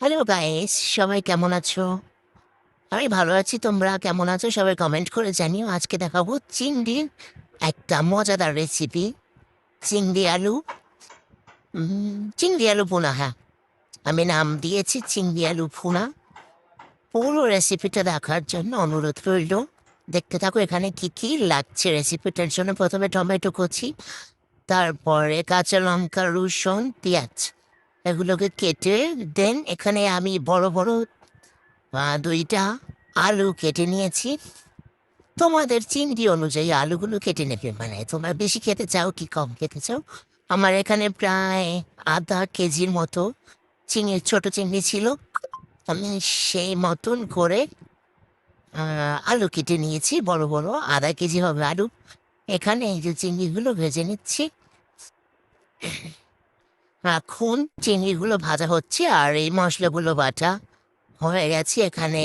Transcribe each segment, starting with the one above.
Hello guys, সবাই কেমন আছো? আমি ভালো আছি। তোমরা কেমন আছো সবাই কমেন্ট করে জানিও। আজকে দেখাবো চিংড়ির একটা মজাদার রেসিপি। চিংড়ি আলু চিংড়ি আলু ভুনা। হ্যাঁ, আমি নাম দিয়েছি চিংড়ি আলু ভুনা। পুরো রেসিপিটা দেখার জন্য অনুরোধ রইল। দেখতে থাকো এখানে কি কি লাগছে রেসিপিটার জন্য। প্রথমে টমেটো কুচি, তারপরে কাঁচা লঙ্কা, রসুন, পেঁয়াজ এগুলোকে কেটে দেন। এখানে আমি বড় বড় ২টা আলু কেটে নিয়েছি। তোমাদের চিংড়ি অনুযায়ী আলুগুলো কেটে নেবে, মানে তোমরা বেশি খেতে চাও কি কম খেতে চাও। আমার এখানে প্রায় আধা কেজির মতো ছোট চিংড়ি ছিল। আমি সেই মতন করে আলু কেটে নিয়েছি বড় বড়। আধা কেজি হবে আলু। এখানে এই যে চিংড়িগুলো ভেজে নিচ্ছি। এখন চিংড়িগুলো ভাজা হচ্ছে আর এই মশলাগুলো বাটা হয়ে গেছে। এখানে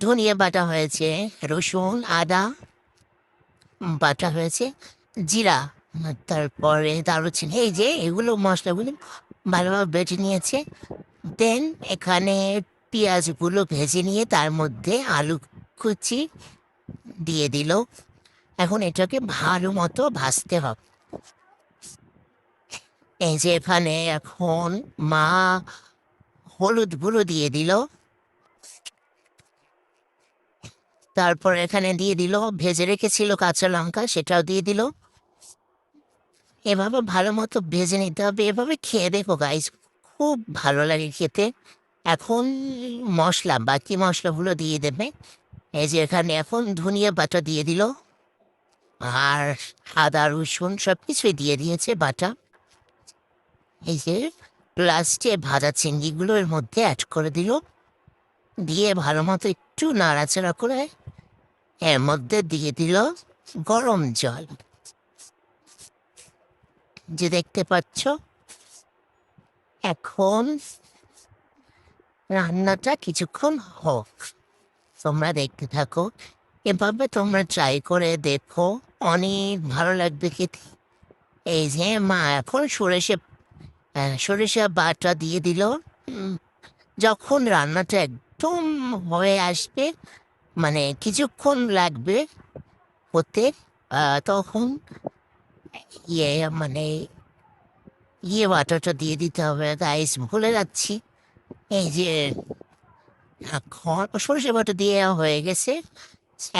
ধনিয়া বাটা হয়েছে, রসুন আদা বাটা হয়েছে, জিরা, তারপরে দারুচিনি, এই যে এগুলো মশলাগুলো ভালোভাবে বেটে নিয়েছে। দেন এখানে পেঁয়াজগুলো ভেজে নিয়ে তার মধ্যে আলু কুচি দিয়ে দিল। এখন এটাকে ভালো মতো ভাজতে হবে। এই যে এখানে এখন মা হলুদ গুঁড়ো দিয়ে দিল। তারপর এখানে দিয়ে দিল ভেজে রেখেছিল কাঁচা লঙ্কা, সেটাও দিয়ে দিল। এভাবে ভালো মতো ভেজে নিতে হবে। এভাবে খেয়ে দেখো গাইস, খুব ভালো লাগে খেতে। এখন বাকি মশলাগুলো দিয়ে দেবে। এই যে এখানে এখন ধনিয়া বাটা দিয়ে দিল, আর আদা রসুন সব কিছুই দিয়ে দিয়েছে বাটা। এই যে লাস্টে ভাজা চিংড়িগুলো এর মধ্যে অ্যাড করে দিল, দিয়ে ভালো মতো একটু নাড়াচাড়া করে এর মধ্যে দিয়ে দিল গরম জল, যে দেখতে পাচ্ছ। এখন রান্নাটা কিছুক্ষণ হোক, তোমরা দেখতে থাকো। এভাবে তোমরা ট্রাই করে দেখো, অনেক ভালো লাগবে খেতে। এই যে মা এখন সরিষা বাটা দিয়ে দিল। উম, যখন রান্নাটা একদম হয়ে আসবে, মানে কিছুক্ষণ লাগবে হতে, তখন ইয়ে মানে বাটাটা দিয়ে দিতে হবে। গাইস, ভুলে যাচ্ছি। এই যে এখন সরিষা বাটা দিয়ে হয়ে গেছে।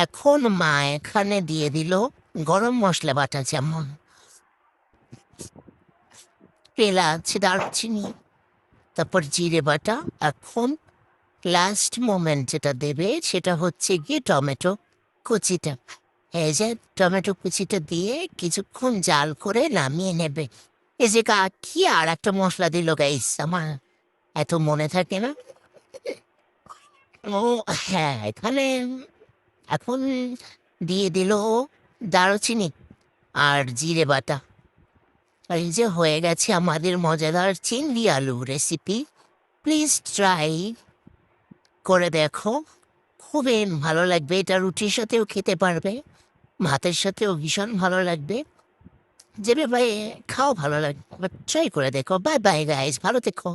এখন মা এখানে দিয়ে দিল গরম মশলা বাটা, যেমন এলাচ, দারচিনি, তারপর জিরে বাটা। এখন লাস্ট মোমেন্ট যেটা দেবে সেটা হচ্ছে গিয়ে টমেটো কুচিটা। এই যে টমেটো কুচিটা দিয়ে কিছুক্ষণ জাল করে নামিয়ে নেবে। এই যে কি আর একটা মশলা দিল গাইস, আমার এত মনে থাকে না। ও হ্যাঁ, এখানে এখন দিয়ে দিল দারুচিনি আর জিরে বাটা। আর এই যে হয়ে গেছে আমাদের মজাদার চিংড়ি আলু রেসিপি। প্লিজ ট্রাই করে দেখো, খুবই ভালো লাগবে। এটা রুটির সাথেও খেতে পারবে, ভাতের সাথেও ভীষণ ভালো লাগবে। যেভাবে খাও ভালো লাগবে, ট্রাই করে দেখো। বাই বাই গাইস, ভালো থেকো।